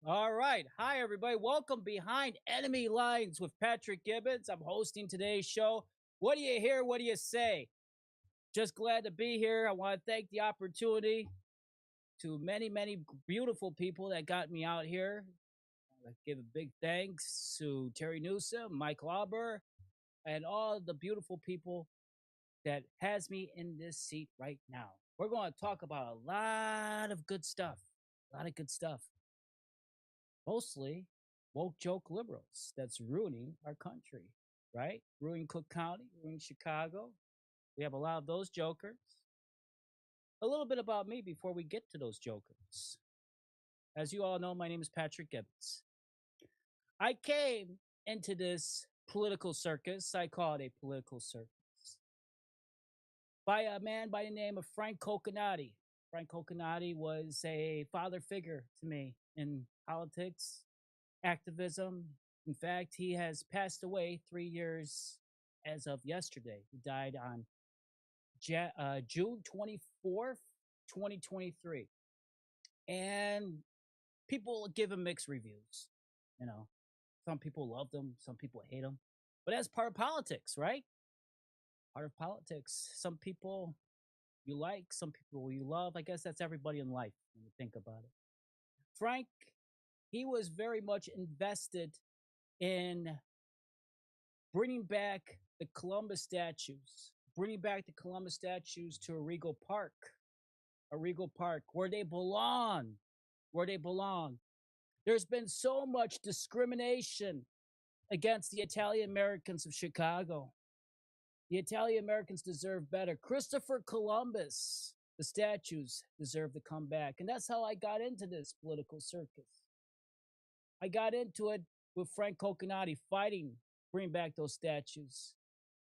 All right. Hi, everybody. Welcome behind Enemy Lines with Patrick Gibbons. I'm hosting today's show. What do you hear? What do you say? Just glad to be here. I want to thank the opportunity to many beautiful people that got me out here. I give a big thanks to Terry Newsom, Mike Lauber, and all the beautiful people that has me in this seat right now. We're going to talk about a lot of good stuff. A lot of good stuff. Mostly woke joke liberals that's ruining our country, right? Ruining Cook County, ruining Chicago. We have a lot of those jokers. A little bit about me before we get to those jokers. As you all know, my name is Patrick Gibbons. I came into this political circus, I call it a political circus, by a man by the name of Frank Coconati. Frank Coconati was a father figure to me in politics, activism. In fact, he has passed away 3 years as of yesterday. He died on June 24th, 2023. And people give him mixed reviews. You know, some people love them, some people hate them. But that's part of politics, right? Part of politics. Some people you like, some people you love. I guess that's everybody in life when you think about it. Frank, he was very much invested in bringing back the Columbus statues, bringing back the Columbus statues to a Regal Park where they belong, where they belong. There's been so much discrimination against the Italian Americans of Chicago. The Italian Americans deserve better. Christopher Columbus, the statues deserve to come back. And that's how I got into this political circus. I got into it with Frank Coconati fighting, bring back those statues.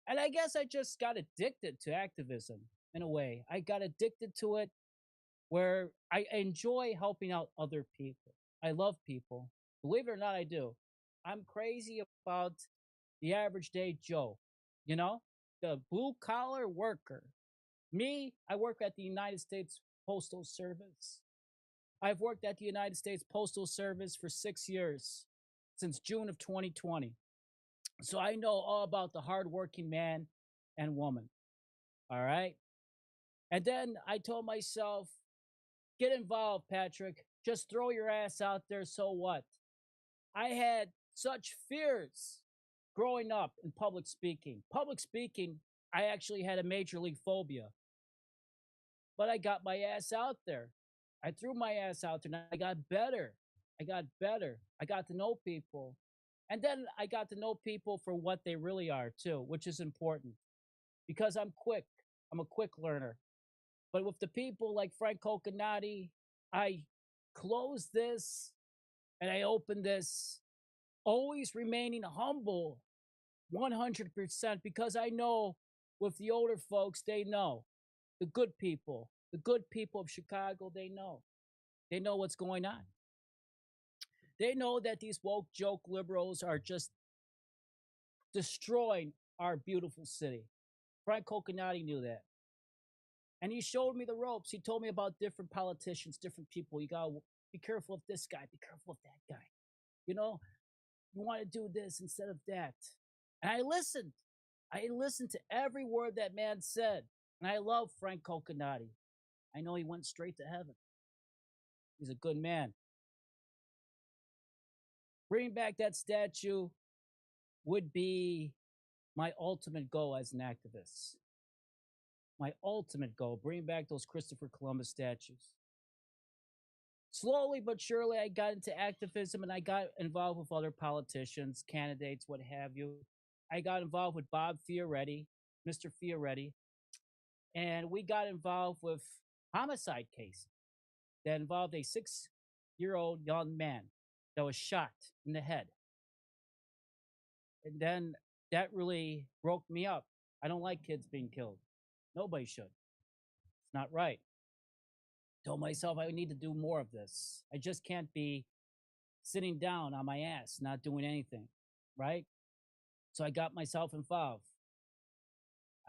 And I guess I just got addicted to activism in a way. I got addicted to it where I enjoy helping out other people. I love people. Believe it or not, I do. I'm crazy about the average day Joe, you know, the blue collar worker. Me, I work at the United States Postal Service. I've worked at the United States Postal Service for 6 years, since June of 2020. So I know all about the hardworking man and woman. All right. And then I told myself, get involved, Patrick. Just throw your ass out there. So what? I had such fears growing up in public speaking. Public speaking, I actually had a major league phobia, but I got my ass out there. I threw my ass out there and I got better. I got better. I got to know people. And then I got to know people for what they really are, too, which is important because I'm quick. I'm a quick learner. But with the people like Frank Coconati, I close this and I open this, always remaining humble 100% because I know with the older folks, they know the good people of Chicago, they know. They know what's going on. They know that these woke joke liberals are just destroying our beautiful city. Frank Coconati knew that. And he showed me the ropes. He told me about different politicians, different people. You gotta be careful of this guy, be careful of that guy. You know, you want to do this instead of that. And I listened. I listened to every word that man said. And I love Frank Coconati. I know he went straight to heaven. He's a good man. Bringing back that statue would be my ultimate goal as an activist. My ultimate goal, bring back those Christopher Columbus statues. Slowly but surely, I got into activism and I got involved with other politicians, candidates, what have you. I got involved with Bob Fioretti, Mr. Fioretti, and we got involved with homicide case that involved a 6-year old young man that was shot in the head. And then that really broke me up. I don't like kids being killed. Nobody should. It's not right. Told myself I need to do more of this. I just can't be sitting down on my ass, not doing anything, right? So I got myself involved.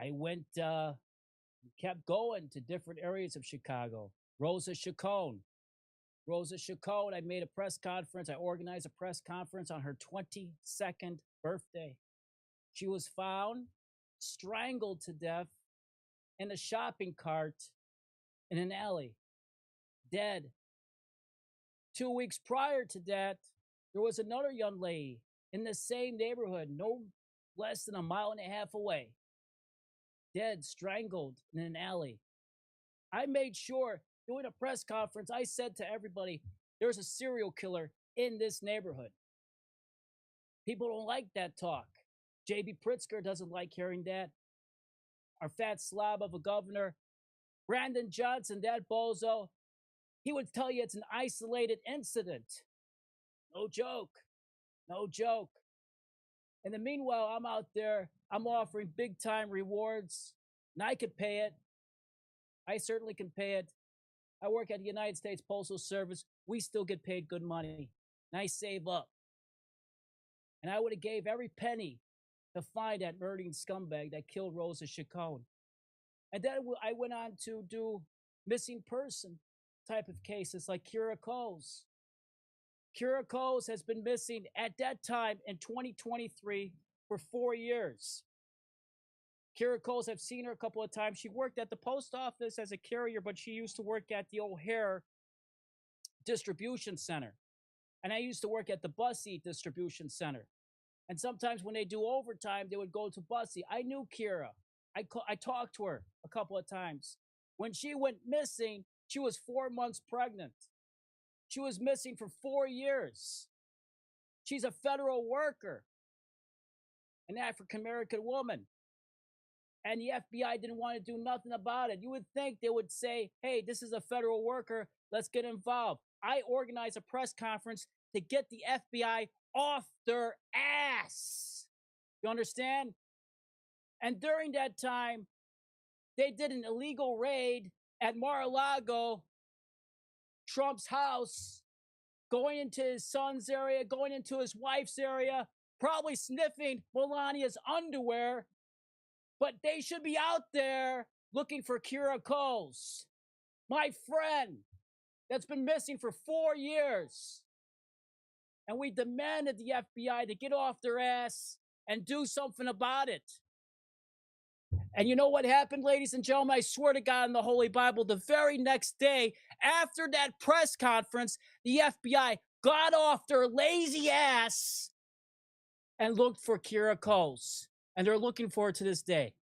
I went, kept going to different areas of Chicago. Rosa Chacon, Rosa Chacon, I made a press conference. I organized a press conference on her 22nd birthday. She was found strangled to death in a shopping cart in an alley, dead. 2 weeks prior to that, there was another young lady in the same neighborhood, no less than a mile and a half away, dead, strangled in an alley. I made sure doing a press conference, I said to everybody, there's a serial killer in this neighborhood. People don't like that talk. J.B. Pritzker doesn't like hearing that. Our fat slob of a governor, Brandon Johnson, that bozo, he would tell you it's an isolated incident. No joke. No joke. In the meanwhile, I'm out there, I'm offering big time rewards, and I could pay it. I certainly can pay it. I work at the United States Postal Service. We still get paid good money, and I save up. And I would have gave every penny to find that murdering scumbag that killed Rosa Chacon. And then I went on to do missing person type of cases like Kira Coles. Kira Coles has been missing at that time in 2023 for 4 years. Kira Coles, I've seen her a couple of times. She worked at the post office as a carrier, but she used to work at the O'Hare Distribution Center. And I used to work at the Bussy Distribution Center. And sometimes when they do overtime, they would go to Bussy. I knew Kira. I talked to her a couple of times. When she went missing, she was 4 months pregnant. She was missing for 4 years. She's a federal worker, an African-American woman. And the FBI didn't want to do nothing about it. You would think they would say, hey, this is a federal worker. Let's get involved. I organized a press conference to get the FBI off their ass. You understand? And during that time, they did an illegal raid at Mar-a-Lago, Trump's house, going into his son's area, going into his wife's area, probably sniffing Melania's underwear. But they should be out there looking for Kira Coles, my friend that's been missing for 4 years. And we demanded the FBI to get off their ass and do something about it. And you know what happened, ladies and gentlemen? I swear to God in the Holy Bible, the very next day after that press conference, the FBI got off their lazy ass and looked for Kira Coles. And they're looking for it to this day.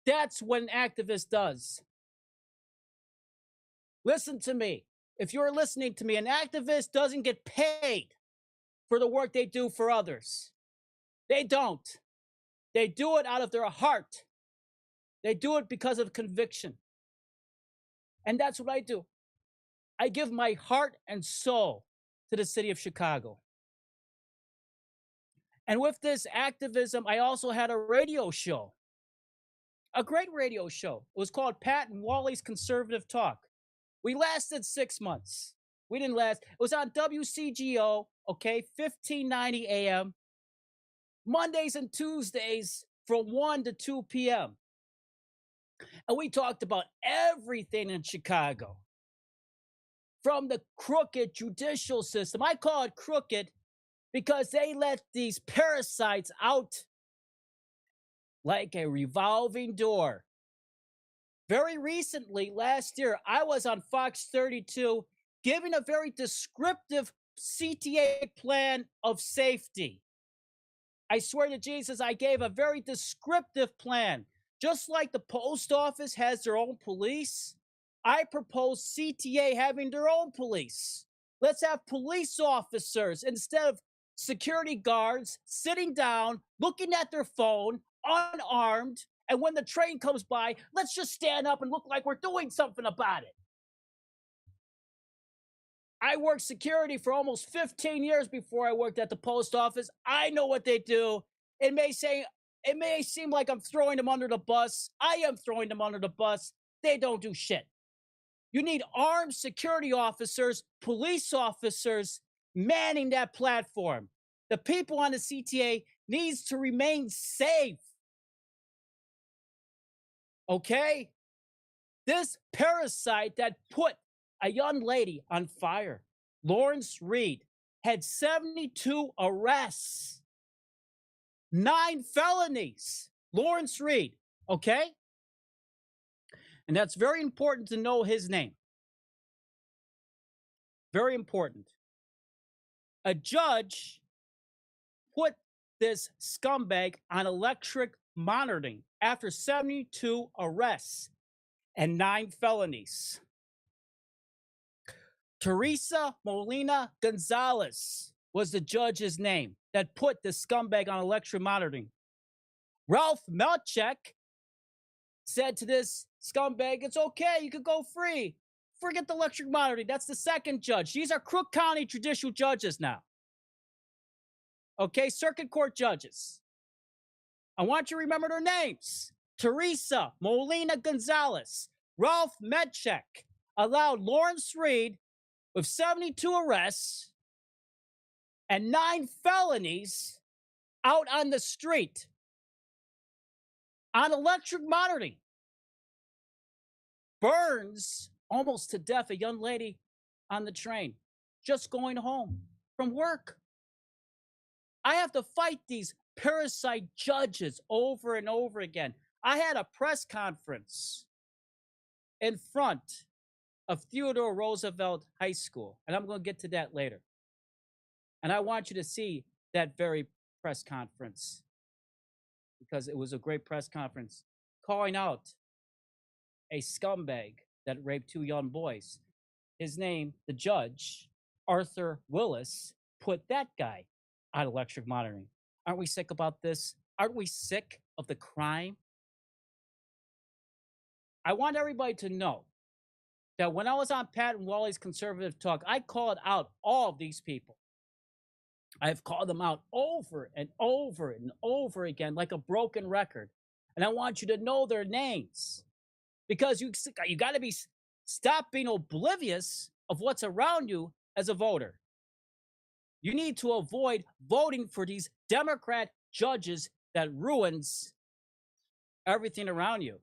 That's what an activist does. Listen to me. If you're listening to me, an activist doesn't get paid for the work they do for others. They don't. They do it out of their heart. They do it because of conviction. And that's what I do. I give my heart and soul to the city of Chicago. And with this activism, I also had a radio show, a great radio show. It was called Pat and Wally's Conservative Talk. We lasted 6 months. We didn't last. It was on WCGO, okay, 1590 AM, Mondays and Tuesdays from 1 to 2 p.m. And we talked about everything in Chicago, from the crooked judicial system. I call it crooked because they let these parasites out like a revolving door. Very recently, last year, I was on Fox 32 giving a very descriptive CTA plan of safety. I swear to Jesus, I gave a very descriptive plan. Just like the post office has their own police, I propose CTA having their own police. Let's have police officers instead of security guards sitting down, looking at their phone, unarmed, and when the train comes by, let's just stand up and look like we're doing something about it. I worked security for almost 15 years before I worked at the post office. I know what they do. It may seem like I'm throwing them under the bus. I am throwing them under the bus. They don't do shit. You need armed security officers, police officers manning that platform. The people on the CTA needs to remain safe. Okay? This parasite that put a young lady on fire. Lawrence Reed had 72 arrests, 9 felonies. Lawrence Reed, okay? And that's very important to know his name. Very important. A judge put this scumbag on electric monitoring after 72 arrests and 9 felonies. Teresa Molina Gonzalez was the judge's name that put the scumbag on electric monitoring. Ralph Melchek said to this scumbag, it's okay, you could go free. Forget the electric monitoring. That's the second judge. These are Crook County judicial judges now. Okay, circuit court judges. I want you to remember their names. Teresa Molina Gonzalez, Ralph Melchek allowed Lawrence Reed with 72 arrests and 9 felonies out on the street on electric monitoring. Burns almost to death a young lady on the train just going home from work. I have to fight these parasite judges over and over again. I had a press conference in front of Theodore Roosevelt High School, and I'm going to get to that later. And I want you to see that very press conference because it was a great press conference calling out a scumbag that raped 2 young boys. His name, the judge, Arthur Willis, put that guy on electric monitoring. Aren't we sick about this? Aren't we sick of the crime? I want everybody to know that when I was on Pat and Wally's Conservative Talk, I called out all of these people. I've called them out over and over and over again like a broken record. And I want you to know their names because you got to stop being oblivious of what's around you as a voter. You need to avoid voting for these Democrat judges that ruins everything around you.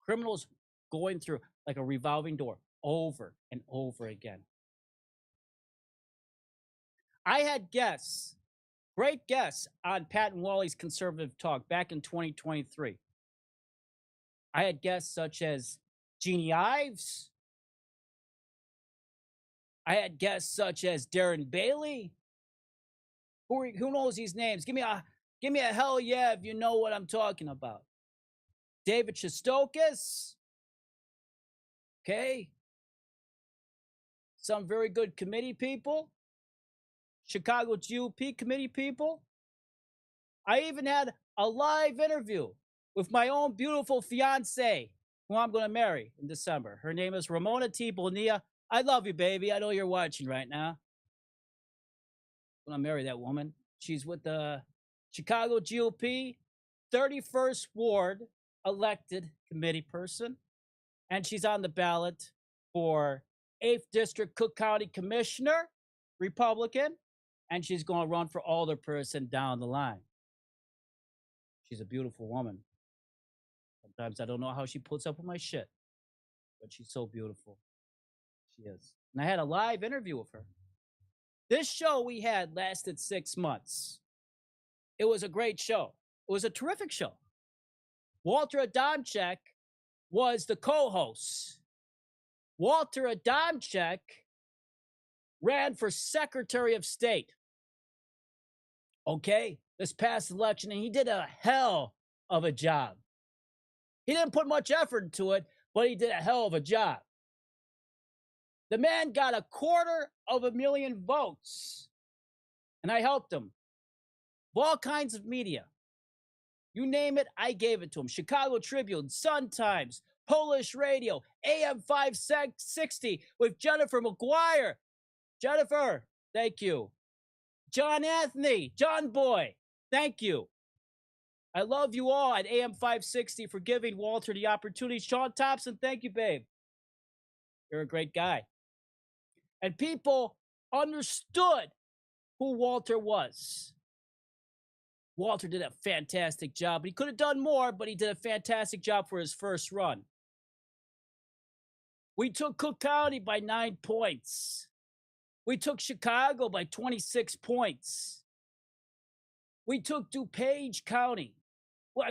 Criminals going through like a revolving door over and over again. I had guests, great guests on Pat and Wally's Conservative Talk back in 2023. I had guests such as Jeannie Ives. I had guests such as Darren Bailey. Who knows these names? Give me a hell yeah if you know what I'm talking about. David Shostokis. Okay. Some very good committee people. Chicago GOP committee people. I even had a live interview with my own beautiful fiance, who I'm going to marry in December. Her name is Ramona T. Bonilla. I love you, baby. I know you're watching right now. I'm going to marry that woman. She's with the Chicago GOP 31st Ward elected committee person. And she's on the ballot for 8th District Cook County Commissioner, Republican. And she's going to run for alderperson down the line. She's a beautiful woman. Sometimes I don't know how she puts up with my shit, but she's so beautiful. She is. And I had a live interview with her. This show we had lasted 6 months. It was a great show. It was a terrific show. Walter Adamczyk was the co-host. Walter Adamczyk ran for Secretary of State. Okay, this past election, and he did a hell of a job. He didn't put much effort into it, but he did a hell of a job. The man got 250,000 votes, and I helped him. Of all kinds of media. You name it, I gave it to him. Chicago Tribune, Sun Times, Polish Radio, AM 560 with Jennifer McGuire. Jennifer, thank you. John Anthony, John Boy, thank you. I love you all at AM 560 for giving Walter the opportunity. Sean Thompson, thank you, babe. You're a great guy. And people understood who Walter was. Walter did a fantastic job. He could have done more, but he did a fantastic job for his first run. We took Cook County by 9 points. We took Chicago by 26 points. We took DuPage County.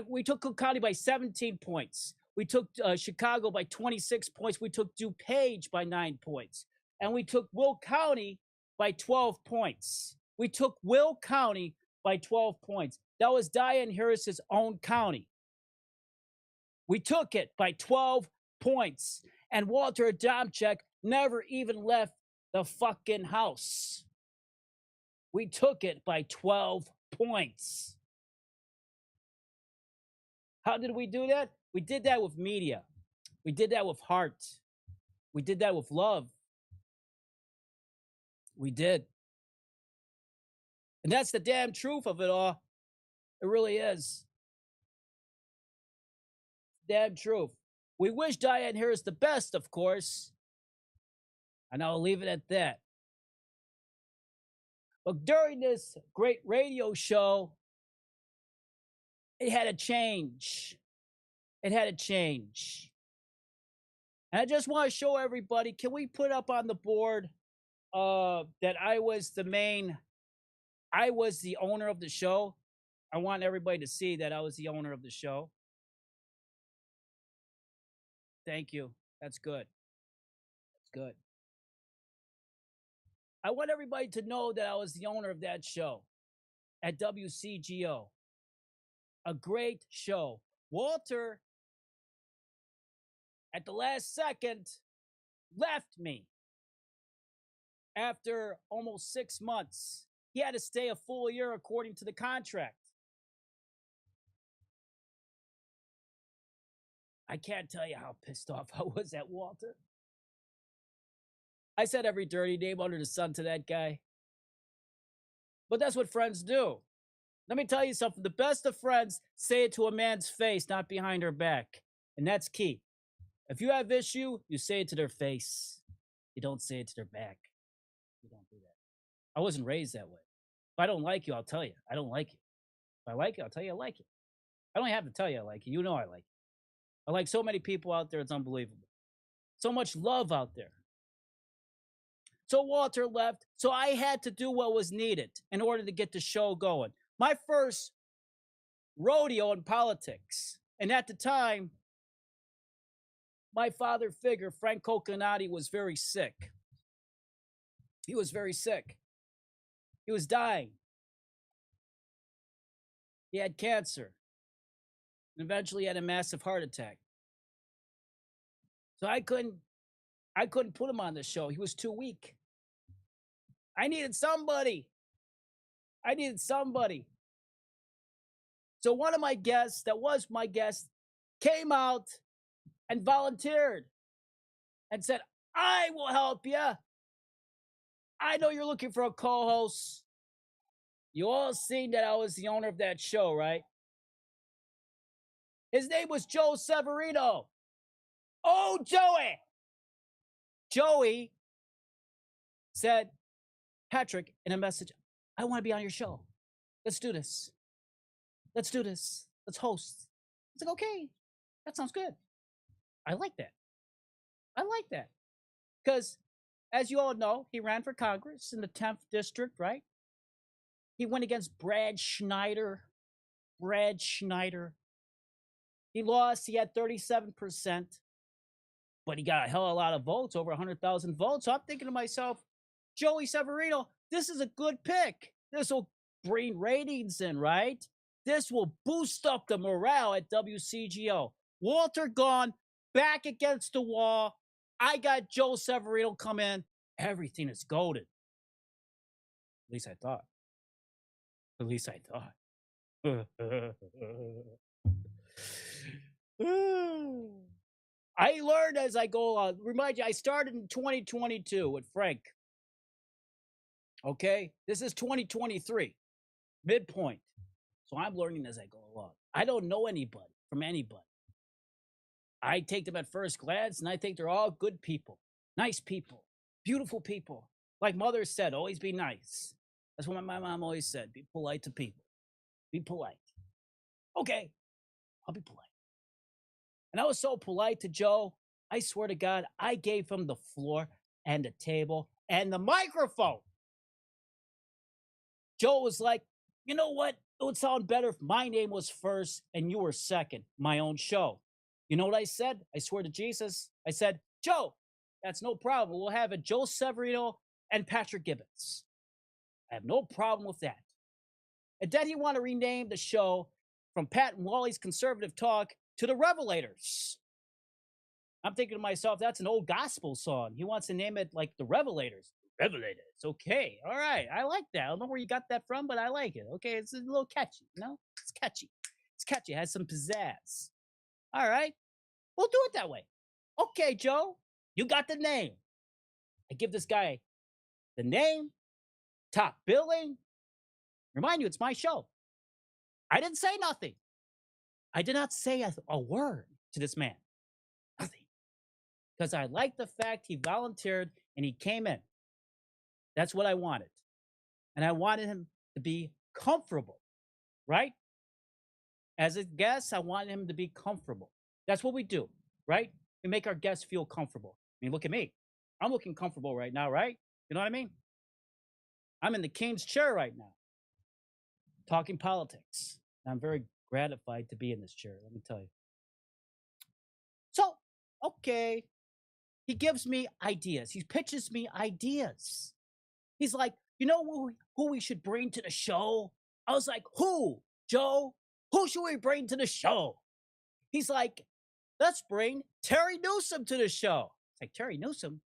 We took Cook County by 17 points. We took Chicago by 26 points. We took DuPage by 9 points. And we took Will County by 12 points. We took Will County by 12 points. That was Diane Harris's own county. We took it by 12 points. And Walter Adamczyk never even left the fucking house. We took it by 12 points. How did we do that? We did that with media. We did that with heart. We did that with love. We did. And that's the damn truth of it all. It really is. Damn truth. We wish Diane Harris the best, of course. And I'll leave it at that. But during this great radio show, it had to change. It had to change. And I just want to show everybody, can we put up on the board that I was the owner of the show? I want everybody to see that I was the owner of the show. Thank you. That's good. That's good. I want everybody to know that I was the owner of that show at WCGO. A great show. Walter, at the last second, left me after almost 6 months. He had to stay a full year according to the contract. I can't tell you how pissed off I was at Walter. I said every dirty name under the sun to that guy. But that's what friends do. Let me tell you something. The best of friends say it to a man's face, not behind her back. And that's key. If you have issue, you say it to their face. You don't say it to their back. You don't do that. I wasn't raised that way. If I don't like you, I'll tell you. I don't like you. If I like you, I'll tell you I like you. I don't have to tell you I like you. You know I like you. I like so many people out there, it's unbelievable. So much love out there. So Walter left, so I had to do what was needed in order to get the show going. My first rodeo in politics. And at the time, my father figure, Frank Coconati, was very sick. He was very sick. He was dying. He had cancer. And eventually had a massive heart attack. So I couldn't put him on the show. He was too weak. I needed somebody. So one of my guests, that was my guest, came out and volunteered and said, I will help you. I know you're looking for a co-host. You all seen that I was the owner of that show, right? His name was Joe Severino. Oh, Joey! Joey said, Patrick, in a message, I want to be on your show. Let's do this. Let's host. It's like, okay, that sounds good. I like that. Because, as you all know, he ran for Congress in the 10th district, right? He went against Brad Schneider. He lost. He had 37%. But he got a hell of a lot of votes, over 100,000 votes. So I'm thinking to myself, Joey Severino, this is a good pick. This will bring ratings in, right? This will boost up the morale at WCGO. Walter gone, back against the wall. I got Joe Severino come in. Everything is golden. At least I thought. I learned as I go along. Remind you, I started in 2022 with Frank. Okay? This is 2023. Midpoint. So I'm learning as I go along. I don't know anybody from anybody. I take them at first glance, and I think they're all good people. Nice people. Beautiful people. Like Mother said, always be nice. That's what my mom always said. Be polite to people. Be polite. Okay. I'll be polite. And I was so polite to Joe. I swear to God, I gave him the floor and the table and the microphone. Joe was like, you know what? It would sound better if my name was first and you were second, my own show. You know what I said? I swear to Jesus. I said, Joe, that's no problem. We'll have it Joe Severino and Patrick Gibbons. I have no problem with that. And then he wanted to rename the show from Pat and Wally's Conservative Talk to the Revelators. I'm thinking to myself, that's an old gospel song. He wants to name it like the Revelators. Revelators. Okay. All right. I like that. I don't know where you got that from, but I like it. Okay. It's a little catchy. You know, it's catchy. It's catchy. It has some pizzazz. All right. We'll do it that way. Okay, Joe. You got the name. I give this guy the name, top billing. Remind you, it's my show. I didn't say nothing. I did not say a word to this man. Nothing. Because I like the fact he volunteered and he came in. That's what I wanted. And I wanted him to be comfortable, right? As a guest, I wanted him to be comfortable. That's what we do, right? We make our guests feel comfortable. I mean, look at me. I'm looking comfortable right now, right? You know what I mean? I'm in the king's chair right now, talking politics. And I'm very gratified to be in this chair, let me tell you. So, okay, he gives me ideas. He pitches me ideas. He's like, you know who we should bring to the show? I was like, who, Joe? Who should we bring to the show? He's like, let's bring Terry Newsom to the show. It's like, Terry Newsom?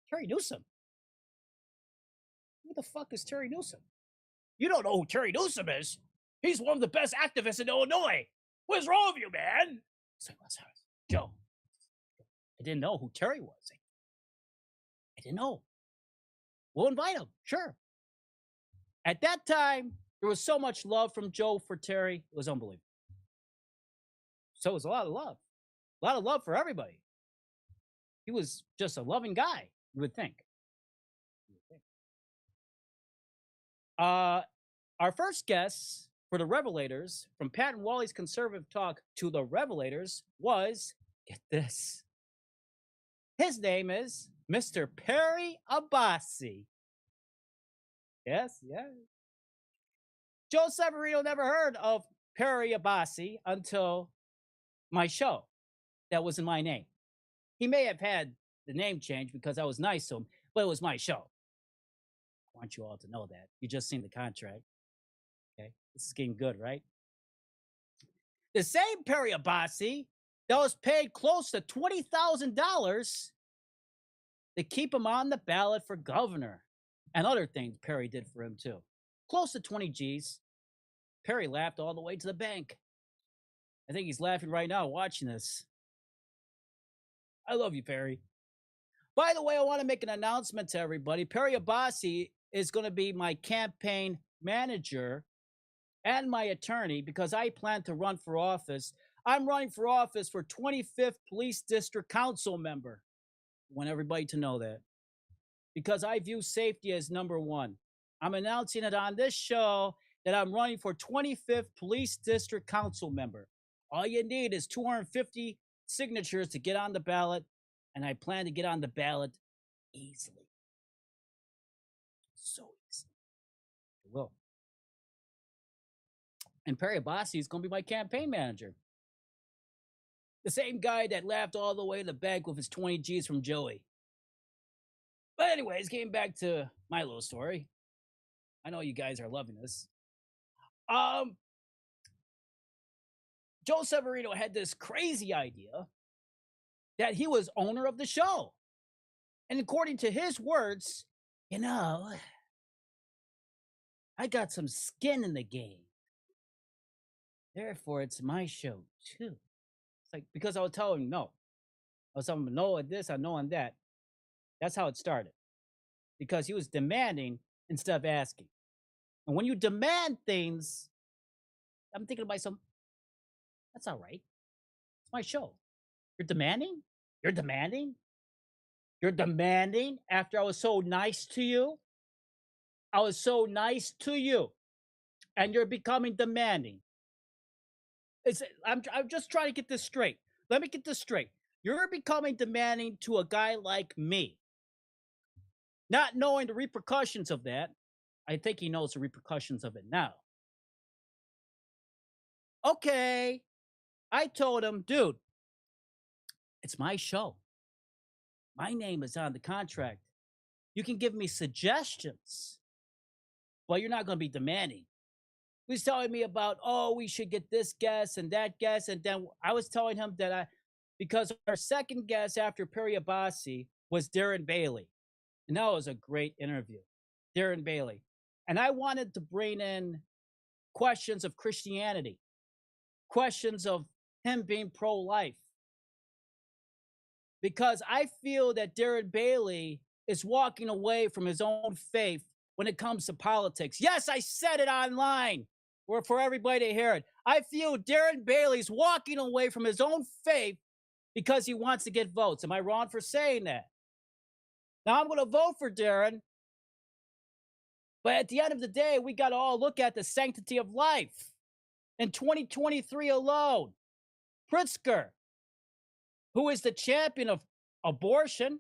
Terry Newsom? Who the fuck is Terry Newsom? You don't know who Terry Newsom is. He's one of the best activists in Illinois. What's wrong with you, man? It's like, Joe, I didn't know who Terry was. I didn't know. We'll invite him, sure. At that time, there was so much love from Joe for Terry. It was unbelievable. So it was a lot of love for everybody. He was just a loving guy, you would think. Our first guest for the Revelators, from Pat and Wally's Conservative Talk to the Revelators, was, get this, his name is Mr. Perry Abbasi. Yes. Joe Severino never heard of Perry Abbasi until my show that was in my name. He may have had the name change because I was nice to him, but it was my show. I want you all to know that. You just seen the contract. Okay. This is getting good, right? The same Perry Abbasi that was paid close to $20,000 to keep him on the ballot for governor and other things Perry did for him too. Close to 20 G's. Perry laughed all the way to the bank. I think he's laughing right now watching this. I love you, Perry. By the way, I want to make an announcement to everybody. Perry Abbasi is going to be my campaign manager and my attorney because I plan to run for office. I'm running for office for 25th Police District Council member. I want everybody to know that because I view safety as number one. I'm announcing it on this show that I'm running for 25th Police District Council member. All you need is 250 signatures to get on the ballot, and I plan to get on the ballot easily. So easy. I will. And Perry Abbasi is going to be my campaign manager. The same guy that laughed all the way to the bank with his 20 G's from Joey. But anyways, getting back to my little story. I know you guys are loving this. Joe Severino had this crazy idea that he was owner of the show. And according to his words, you know, I got some skin in the game. Therefore, it's my show too. It's like, because I was telling him no. I was telling him no on this, I know on that. That's how it started. Because he was demanding instead of asking. And when you demand things, I'm thinking to myself, that's all right. It's my show. You're demanding? You're demanding? You're demanding after I was so nice to you? I was so nice to you. And you're becoming demanding. I'm just trying to get this straight. Let me get this straight. You're becoming demanding to a guy like me, not knowing the repercussions of that. I think he knows the repercussions of it now. Okay. I told him, dude, it's my show. My name is on the contract. You can give me suggestions, but you're not going to be demanding. He was telling me about, oh, we should get this guest and that guest. And then I was telling him because our second guest after Perry Abbasi was Darren Bailey. And that was a great interview. Darren Bailey. And I wanted to bring in questions of Christianity, questions of him being pro life. Because I feel that Darren Bailey is walking away from his own faith when it comes to politics. Yes, I said it online for everybody to hear it. I feel Darren Bailey's walking away from his own faith because he wants to get votes. Am I wrong for saying that? Now I'm going to vote for Darren. But at the end of the day, we got to all look at the sanctity of life. In 2023 alone, Pritzker, who is the champion of abortion,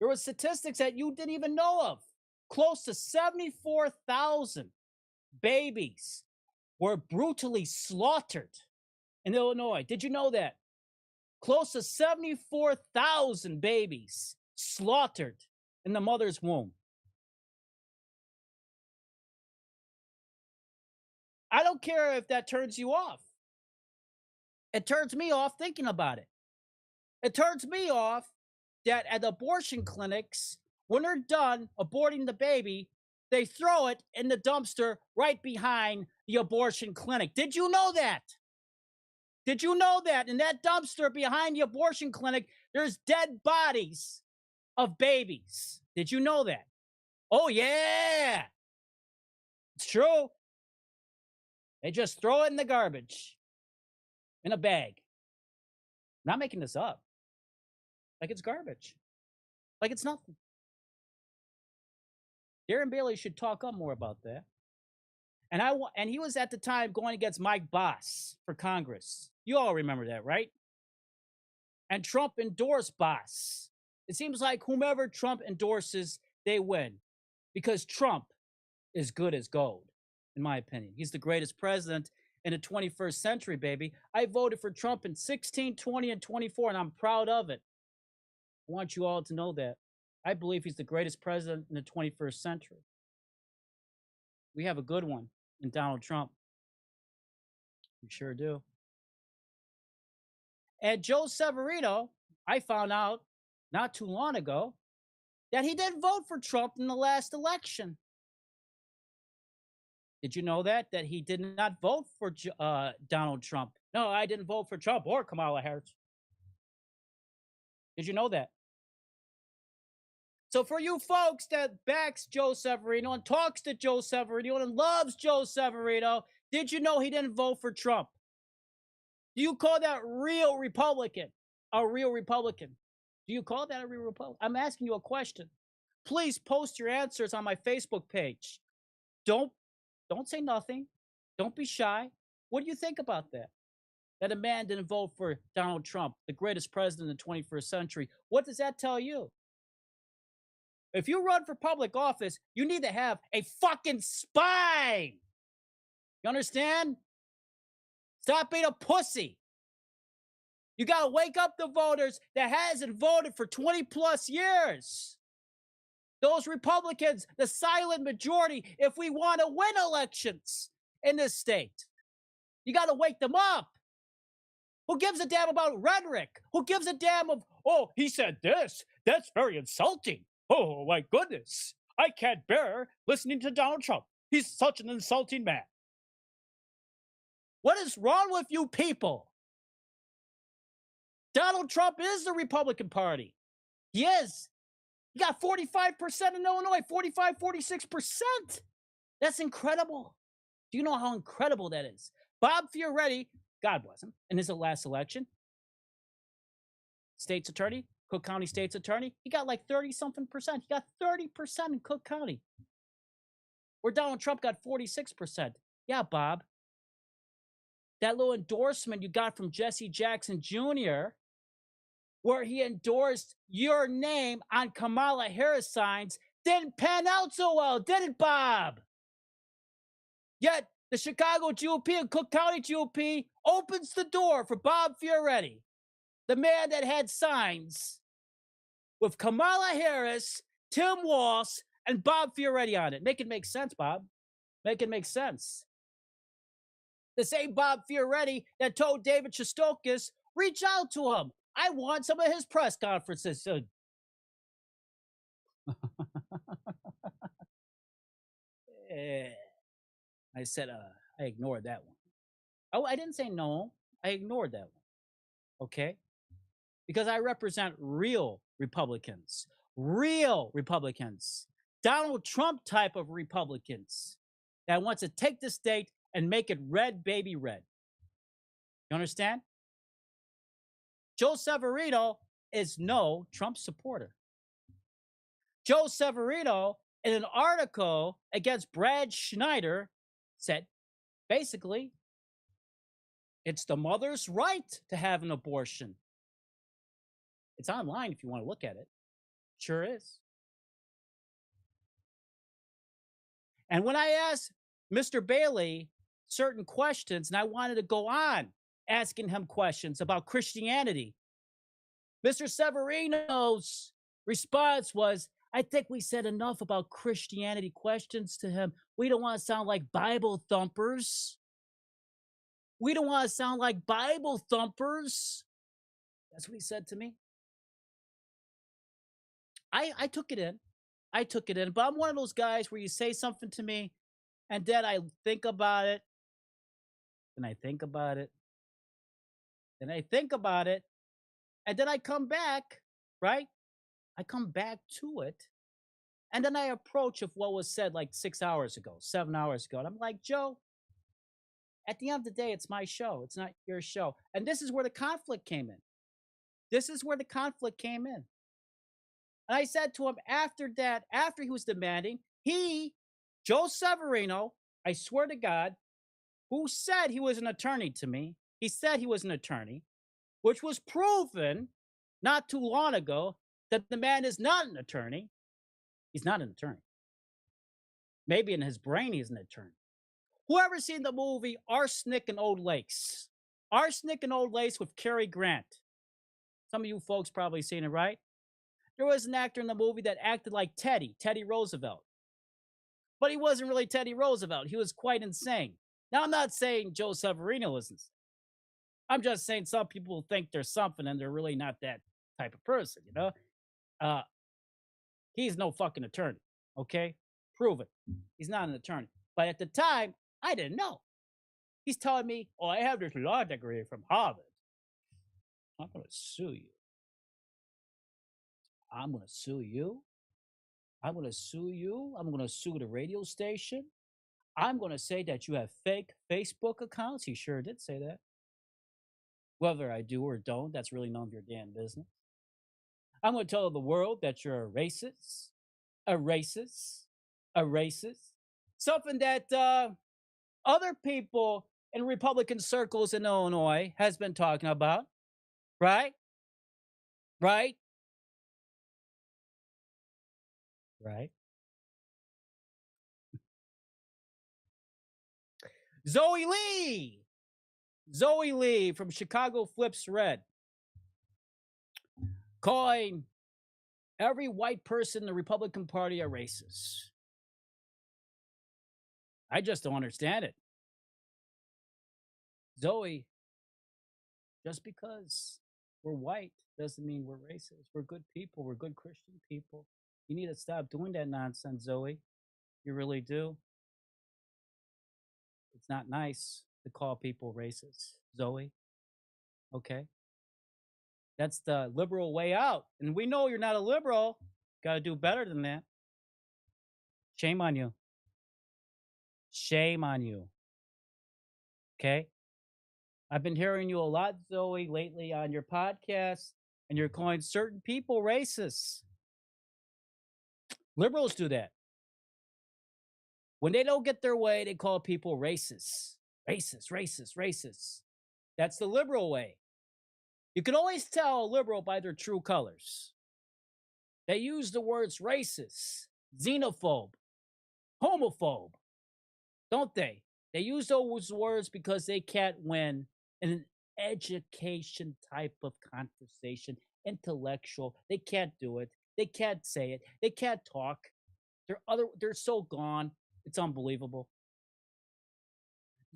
there were statistics that you didn't even know of. Close to 74,000 babies were brutally slaughtered in Illinois. Did you know that? Close to 74,000 babies slaughtered in the mother's womb. I don't care if that turns you off. It turns me off thinking about it. It turns me off that at abortion clinics, when they're done aborting the baby, they throw it in the dumpster right behind the abortion clinic. Did you know that? Did you know that in that dumpster behind the abortion clinic, there's dead bodies of babies? Did you know that? Oh, yeah. It's true. They just throw it in the garbage in a bag. I'm not making this up. Like it's garbage. Like it's nothing. Darren Bailey should talk up more about that. And he was at the time going against Mike Boss for Congress. You all remember that, right? And Trump endorsed Boss. It seems like whomever Trump endorses, they win. Because Trump is good as gold, in my opinion. He's the greatest president in the 21st century, baby. I voted for Trump in 16, 20, and 24, and I'm proud of it. I want you all to know that. I believe he's the greatest president in the 21st century. We have a good one in Donald Trump. We sure do. And Joe Severino, I found out not too long ago that he didn't vote for Trump in the last election. Did you know that? That he did not vote for Donald Trump. No, I didn't vote for Trump or Kamala Harris. Did you know that? So for you folks that backs Joe Severino and talks to Joe Severino and loves Joe Severino, did you know he didn't vote for Trump? Do you call that real Republican? A real Republican? Do you call that a real Republican? I'm asking you a question. Please post your answers on my Facebook page. Don't say nothing. Don't be shy. What do you think about that? That a man didn't vote for Donald Trump, the greatest president in the 21st century. What does that tell you? If you run for public office, you need to have a fucking spine. You understand? Stop being a pussy. You got to wake up the voters that hasn't voted for 20 plus years. Those Republicans, the silent majority, if we want to win elections in this state, you got to wake them up. Who gives a damn about rhetoric? Who gives a damn of, oh, he said this? That's very insulting. Oh, my goodness. I can't bear listening to Donald Trump. He's such an insulting man. What is wrong with you people? Donald Trump is the Republican Party. He is. He got 45% in Illinois, 45, 46%. That's incredible. Do you know how incredible that is? Bob Fioretti, God bless him, in his last election, state's attorney, Cook County state's attorney, he got like 30-something percent. He got 30% in Cook County, where Donald Trump got 46%. Yeah, Bob. that little endorsement you got from Jesse Jackson Jr., where he endorsed your name on Kamala Harris signs, didn't pan out so well, did it, Bob? Yet the Chicago GOP and Cook County GOP opens the door for Bob Fioretti, the man that had signs with Kamala Harris, Tim Walz, and Bob Fioretti on it. Make it make sense, Bob. Make it make sense. The same Bob Fioretti that told David Shostokis, reach out to him. I want some of his press conferences. I said, I ignored that one. Oh, I didn't say no. I ignored that one. Okay? Because I represent real Republicans. Real Republicans. Donald Trump type of Republicans that wants to take the state and make it red, baby red. You understand? Joe Severino is no Trump supporter. Joe Severino, in an article against Brad Schneider, said basically it's the mother's right to have an abortion. It's online if you want to look at it. Sure is. And when I asked Mr. Bailey certain questions, and I wanted to go on asking him questions about Christianity, Mr. Severino's response was, I think we said enough about Christianity questions to him. We don't want to sound like Bible thumpers. We don't want to sound like Bible thumpers. That's what he said to me. I took it in. I took it in. But I'm one of those guys where you say something to me, and then I think about it, and I think about it, and I think about it, and then I come back, right? I come back to it, and then I approach of what was said like 6 hours ago, 7 hours ago. And I'm like, Joe, at the end of the day, it's my show. It's not your show. And this is where the conflict came in. This is where the conflict came in. And I said to him after that, after he was demanding, Joe Severino, I swear to God, who said he was an attorney to me, he said he was an attorney, which was proven not too long ago that the man is not an attorney. He's not an attorney. Maybe in his brain he's an attorney. Whoever seen the movie Arsenic and Old Lakes? Arsenic and Old Lakes with Cary Grant. Some of you folks probably seen it, right? There was an actor in the movie that acted like Teddy Roosevelt. But he wasn't really Teddy Roosevelt. He was quite insane. Now, I'm not saying Joe Severino isn't. I'm just saying some people think they're something and they're really not that type of person, you know? He's no fucking attorney, okay? Prove it. He's not an attorney. But at the time, I didn't know. He's telling me, oh, I have this law degree from Harvard. I'm going to sue you. I'm going to sue you. I'm going to sue you. I'm going to sue the radio station. I'm going to say that you have fake Facebook accounts. He sure did say that. Whether I do or don't, that's really none of your damn business. I'm going to tell the world that you're a racist, a racist, a racist. Something that other people in Republican circles in Illinois has been talking about, right? Right? Right. Zoe Lee from Chicago Flips Red, calling every white person in the Republican Party a racist. I just don't understand it. Zoe, just because we're white doesn't mean we're racist. We're good people. We're good Christian people. You need to stop doing that nonsense, Zoe. You really do. It's not nice to call people racist, Zoe. Okay? That's the liberal way out. And we know you're not a liberal. Got to do better than that. Shame on you. Shame on you. Okay? I've been hearing you a lot, Zoe, lately on your podcast, and you're calling certain people racists. Liberals do that. When they don't get their way, they call people racists. Racist, racist, racist. That's the liberal way. You can always tell a liberal by their true colors. They use the words racist, xenophobe, homophobe, don't they? They use those words because they can't win in an education type of conversation, intellectual. They can't do it. They can't say it. They can't talk. They're so gone. It's unbelievable.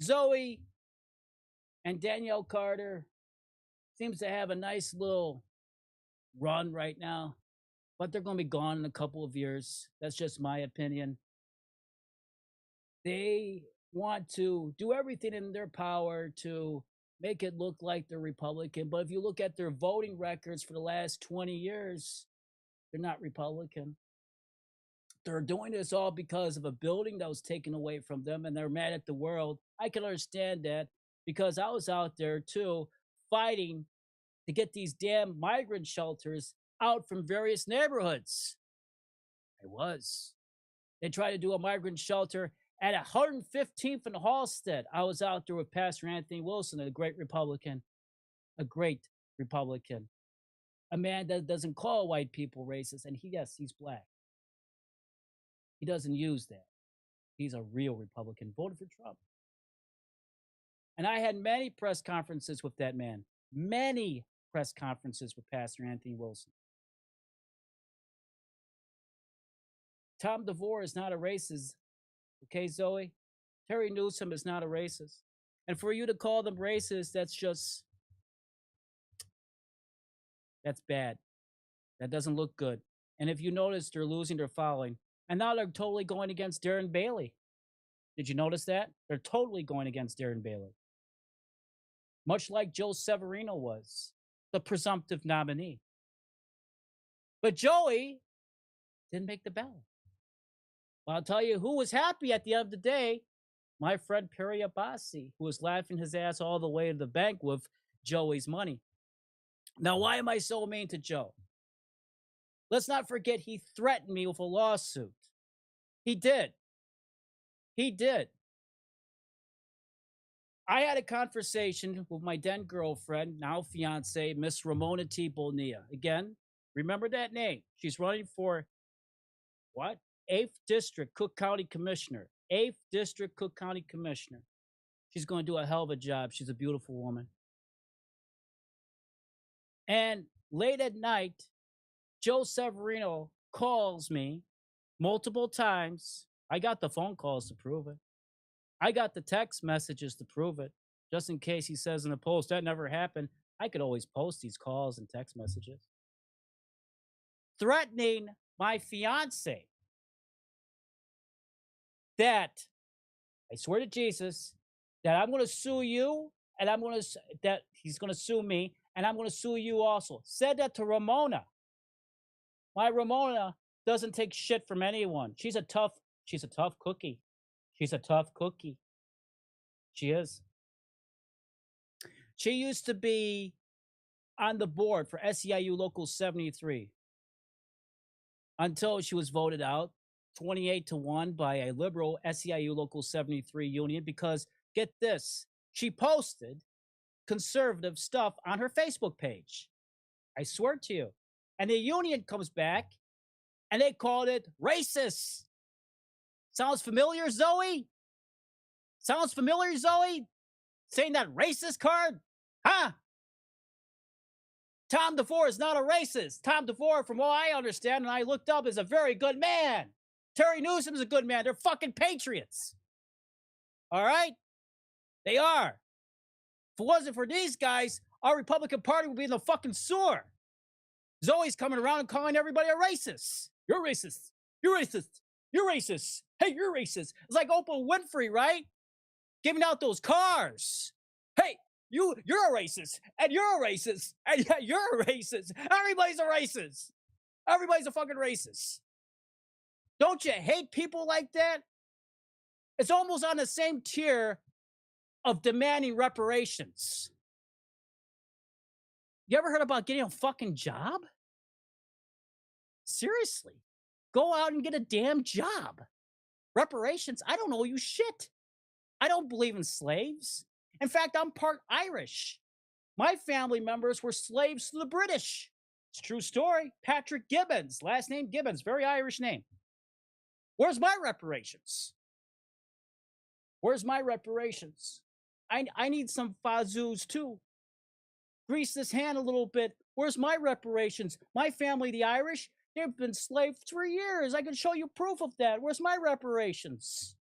Zoe and Danielle Carter seems to have a nice little run right now, but they're going to be gone in a couple of years. That's just my opinion. They want to do everything in their power to make it look like they're Republican, but if you look at their voting records for the last 20 years, they're not Republican. They're doing this all because of a building that was taken away from them and they're mad at the world. I can understand that because I was out there too fighting to get these damn migrant shelters out from various neighborhoods. I was. They tried to do a migrant shelter at 115th and Halstead. I was out there with Pastor Anthony Wilson, a great Republican, a man that doesn't call white people racist. And yes, he's black. He doesn't use that. He's a real Republican, voted for Trump. And I had many press conferences with that man, many press conferences with Pastor Anthony Wilson. Tom DeVore is not a racist. Okay, Zoe? Terry Newsom is not a racist. And for you to call them racist, that's bad. That doesn't look good. And if you notice, they're losing their following. And now they're totally going against Darren Bailey. Did you notice that? They're totally going against Darren Bailey. Much like Joe Severino was, the presumptive nominee. But Joey didn't make the ballot. Well, I'll tell you who was happy at the end of the day. My friend Perry Abbasi, who was laughing his ass all the way to the bank with Joey's money. Now, why am I so mean to Joe? Let's not forget he threatened me with a lawsuit. He did. He did. I had a conversation with my then girlfriend, now fiance, Miss Ramona T. Bonilla. Again, remember that name. She's running for what? 8th District Cook County Commissioner. 8th District Cook County Commissioner. She's going to do a hell of a job. She's a beautiful woman. And late at night, Joe Severino calls me multiple times. I got the phone calls to prove it. I got the text messages to prove it. Just in case he says in the post, that never happened. I could always post these calls and text messages. Threatening my fiance. That, I swear to Jesus, that I'm going to sue you and that he's going to sue me and I'm going to sue you also. Said that to Ramona. My Ramona doesn't take shit from anyone. She's a tough cookie. She's a tough cookie. She is. She used to be on the board for SEIU Local 73 until she was voted out 28-1 by a liberal SEIU Local 73 union because, get this, she posted conservative stuff on her Facebook page. I swear to you. And the union comes back and they called it racist. Sounds familiar, Zoe? Sounds familiar, Zoe? Saying that racist card? Huh? Tom DeVore is not a racist. Tom DeVore, from what I understand and I looked up, is a very good man. Terry Newsom is a good man. They're fucking patriots. All right? They are. If it wasn't for these guys, our Republican Party would be in the fucking sewer. Zoe's coming around and calling everybody a racist. You're racist. You're racist. You're racist. Hey, you're racist. It's like Oprah Winfrey, right? Giving out those cars. Hey, you're a racist. And you're a racist. And yeah, you're a racist. Everybody's a racist. Everybody's a fucking racist. Don't you hate people like that? It's almost on the same tier of demanding reparations. You ever heard about getting a fucking job? Seriously. Go out and get a damn job. Reparations? I don't owe you shit. I don't believe in slaves. In fact, I'm part Irish. My family members were slaves to the British. It's a true story. Patrick Gibbons, last name Gibbons, very Irish name. Where's my reparations? Where's my reparations? I need some fazoos too. Grease this hand a little bit. Where's my reparations? My family, the Irish, they've been slaves for years. I can show you proof of that. Where's my reparations?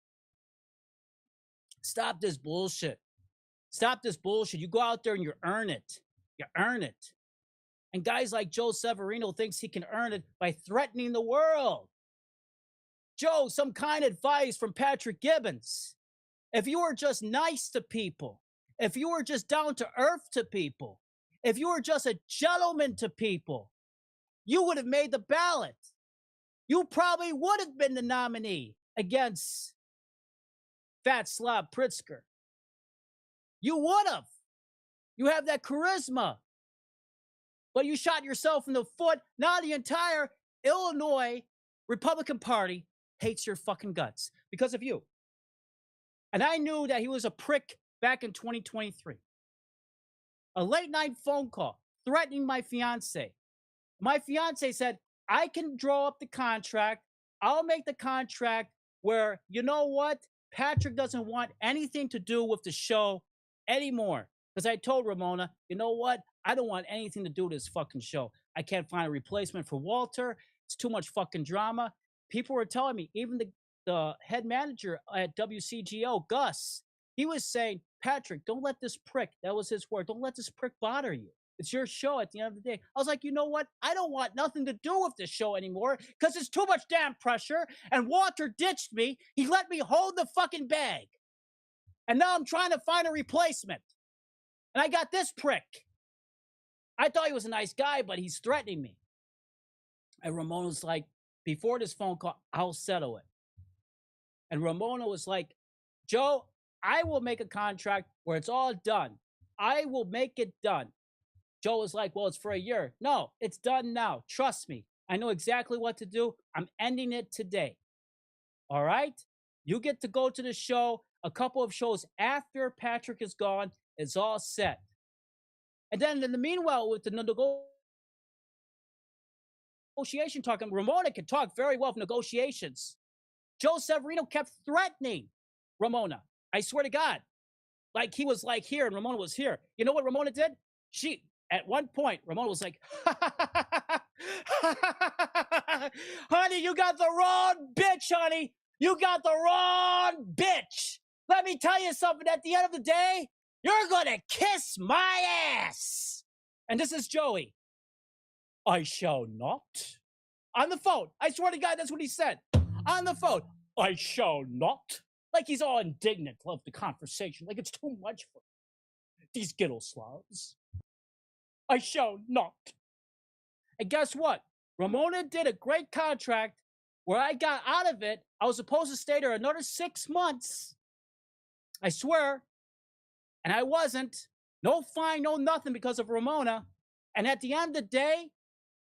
Stop this bullshit. Stop this bullshit. You go out there and you earn it. You earn it. And guys like Joe Severino thinks he can earn it by threatening the world. Joe, some kind advice from Patrick Gibbons. If you were just nice to people, if you were just down to earth to people, if you were just a gentleman to people, you would have made the ballot. You probably would have been the nominee against Fat Slob Pritzker. You would have. You have that charisma. But you shot yourself in the foot. Now the entire Illinois Republican Party hates your fucking guts because of you. And I knew that he was a prick back in 2023. A late night phone call threatening my fiance. My fiance said, I can draw up the contract. I'll make the contract where, you know what? Patrick doesn't want anything to do with the show anymore. Because I told Ramona, you know what? I don't want anything to do with this fucking show. I can't find a replacement for Walter. It's too much fucking drama. People were telling me, even the head manager at WCGO, Gus, he was saying, Patrick, don't let this prick, that was his word, don't let this prick bother you. It's your show at the end of the day. I was like, you know what? I don't want nothing to do with this show anymore because it's too much damn pressure. And Walter ditched me. He let me hold the fucking bag. And now I'm trying to find a replacement. And I got this prick. I thought he was a nice guy, but he's threatening me. And Ramona was like, before this phone call, I'll settle it. And Ramona was like, Joe, I will make a contract where it's all done. I will make it done. Joe was like, well, it's for a year. No, it's done now. Trust me. I know exactly what to do. I'm ending it today. All right? You get to go to the show. A couple of shows after Patrick is gone. It's all set. And then in the meanwhile, with the negotiation talking, Ramona can talk very well of negotiations. Joe Severino kept threatening Ramona. I swear to God. Like he was like here and Ramona was here. You know what Ramona did? At one point, Ramona was like, honey, you got the wrong bitch, honey. You got the wrong bitch. Let me tell you something. At the end of the day, you're going to kiss my ass. And this is Joey. I shall not. On the phone. I swear to God, that's what he said. On the phone. I shall not. Like he's all indignant. Love the conversation. Like it's too much for these ghetto slobs. I shall not. And guess what? Ramona did a great contract where I got out of it. I was supposed to stay there another 6 months. I swear. And I wasn't. No fine, no nothing because of Ramona. And at the end of the day,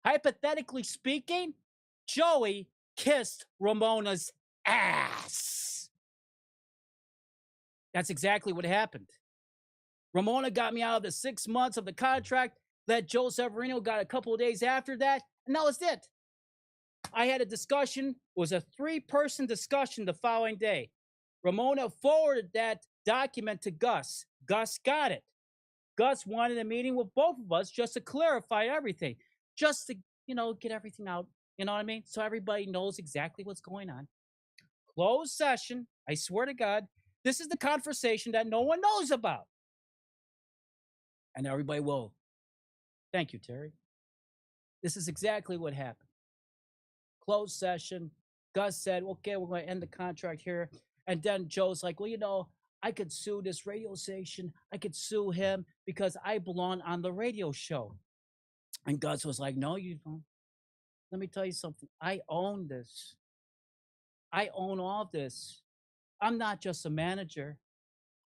hypothetically speaking, Joey kissed Ramona's ass. That's exactly what happened. Ramona got me out of the 6 months of the contract. That Joe Severino got a couple of days after that. And that was it. I had a discussion. It was a 3-person discussion the following day. Ramona forwarded that document to Gus. Gus got it. Gus wanted a meeting with both of us just to clarify everything. Just to, get everything out. You know what I mean? So everybody knows exactly what's going on. Closed session. I swear to God. This is the conversation that no one knows about. And everybody will. Thank you, Terry. This is exactly what happened. Closed session. Gus said, okay, we're going to end the contract here. And then Joe's like, well, I could sue this radio station. I could sue him because I belong on the radio show. And Gus was like, no, you don't. Let me tell you something. I own this. I own all this. I'm not just a manager.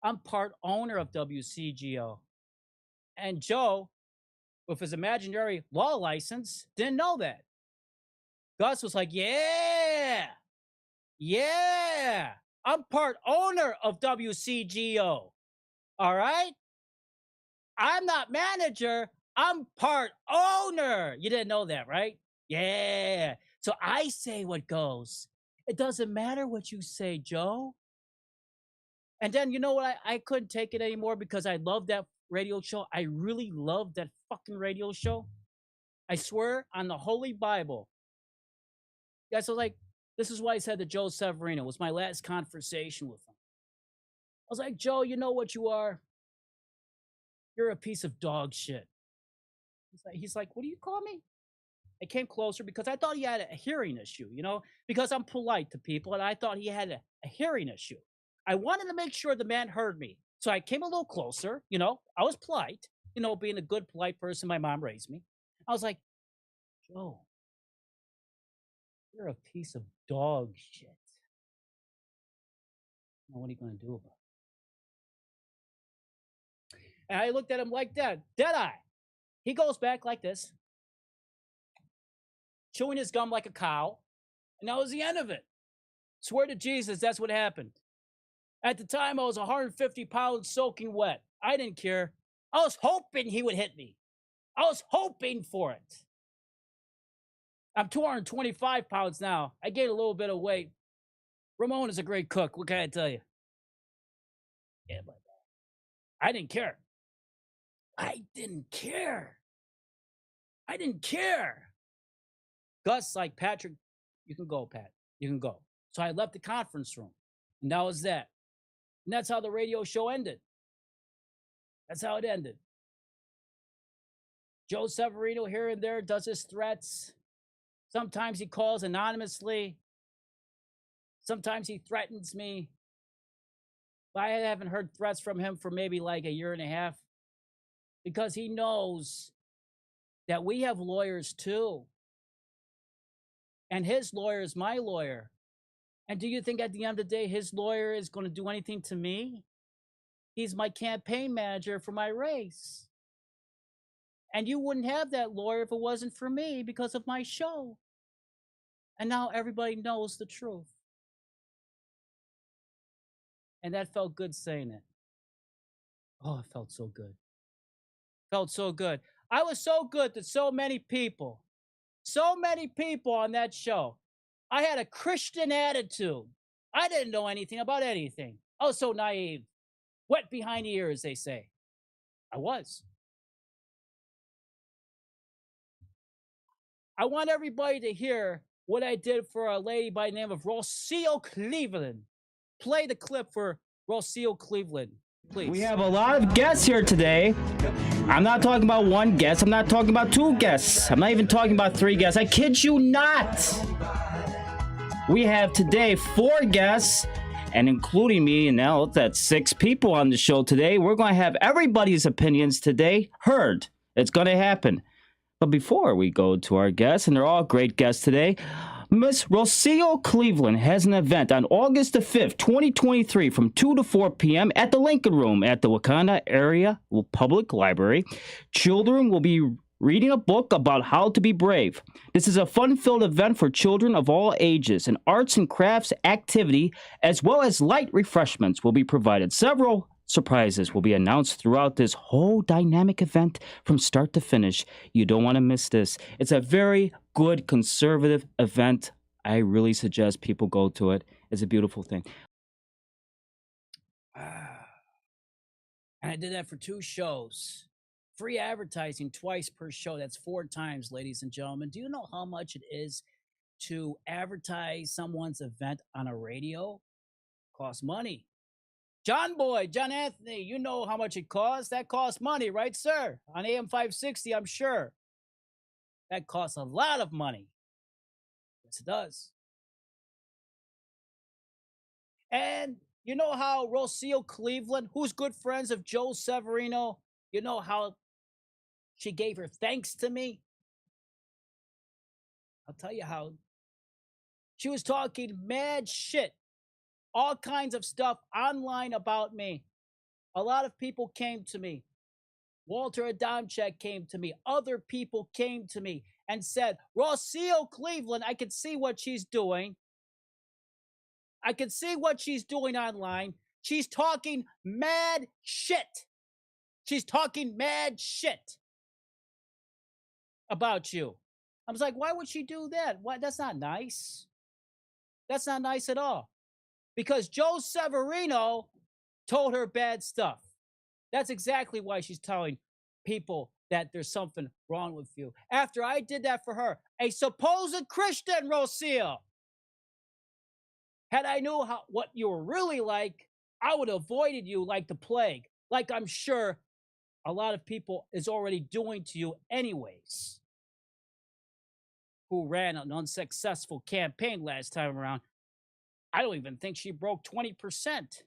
I'm part owner of WCGO. And Joe, with his imaginary law license, didn't know that. Gus was like, yeah. I'm part owner of WCGO. All right? I'm not manager. I'm part owner. You didn't know that, right? Yeah. So I say what goes. It doesn't matter what you say, Joe. And then you know what? I couldn't take it anymore because I love that radio show. I really love that fucking radio show. I swear on the Holy Bible. Yeah, so like, this is why I said to Joe Severino. It was my last conversation with him. I was like, Joe, you know what you are? You're a piece of dog shit. He's like, what do you call me? I came closer because I thought he had a hearing issue, because I'm polite to people and I thought he had a hearing issue. I wanted to make sure the man heard me. So I came a little closer, I was polite, being a good, polite person my mom raised me. I was like, Joe, you're a piece of dog shit. Now, what are you going to do about it? And I looked at him like that, dead eye. He goes back like this, chewing his gum like a cow. And that was the end of it. Swear to Jesus, that's what happened. At the time, I was 150 pounds soaking wet. I didn't care. I was hoping he would hit me. I was hoping for it. I'm 225 pounds now. I gained a little bit of weight. Ramon is a great cook. What can I tell you? Yeah, but I didn't care. I didn't care. I didn't care. Gus, like, Patrick, you can go, Pat. You can go. So I left the conference room. And that was that. And that's how the radio show ended. That's how it ended. Joe Severino here and there does his threats. Sometimes he calls anonymously. Sometimes he threatens me. But I haven't heard threats from him for maybe like a year and a half. Because he knows that we have lawyers too. And his lawyer is my lawyer. And do you think at the end of the day, his lawyer is going to do anything to me? He's my campaign manager for my race. And you wouldn't have that lawyer if it wasn't for me because of my show. And now everybody knows the truth. And that felt good saying it. Oh, it felt so good. Felt so good. I was so good that so many people on that show, I had a Christian attitude. I didn't know anything about anything. I was so naive. Wet behind the ears, they say. I was. I want everybody to hear what I did for a lady by the name of Rocio Cleveland. Play the clip for Rocio Cleveland, please. We have a lot of guests here today. I'm not talking about one guest. I'm not talking about two guests. I'm not even talking about three guests. I kid you not. We have today 4 guests, and including me, and now that's 6 people on the show today. We're going to have everybody's opinions today heard. It's going to happen. But before we go to our guests, and they're all great guests today, Miss Rocio Cleveland has an event on August the 5th, 2023 from 2 to 4 p.m. at the Lincoln Room at the Wakanda Area Public Library. Children will be reading a book about how to be brave. This is a fun-filled event for children of all ages. An arts and crafts activity as well as light refreshments will be provided. Several surprises will be announced throughout this whole dynamic event from start to finish. You don't want to miss this. It's a very good conservative event. I really suggest people go to it. It's a beautiful thing. And I did that for 2 shows. Free advertising twice per show. That's 4 times, ladies and gentlemen. Do you know how much it is to advertise someone's event on a radio? Costs money. John Anthony, you know how much it costs. That costs money, right, sir? On AM 560, I'm sure. That costs a lot of money. Yes, it does. And you know how Rocio Cleveland, who's good friends of Joe Severino, you know how she gave her thanks to me? I'll tell you how. She was talking mad shit, all kinds of stuff online about me. A lot of people came to me. Walter Adamczyk came to me. Other people came to me and said, Rocio Cleveland, I can see what she's doing. I can see what she's doing online. She's talking mad shit. She's talking mad shit about you. I was like, why would she do that? Why? That's not nice. That's not nice at all. Because Joe Severino told her bad stuff. That's exactly why she's telling people that there's something wrong with you. After I did that for her, a supposed Christian, Rocio. Had I knew what you were really like, I would have avoided you like the plague, like I'm sure a lot of people is already doing to you anyways, who ran an unsuccessful campaign last time around. I don't even think she broke 20%.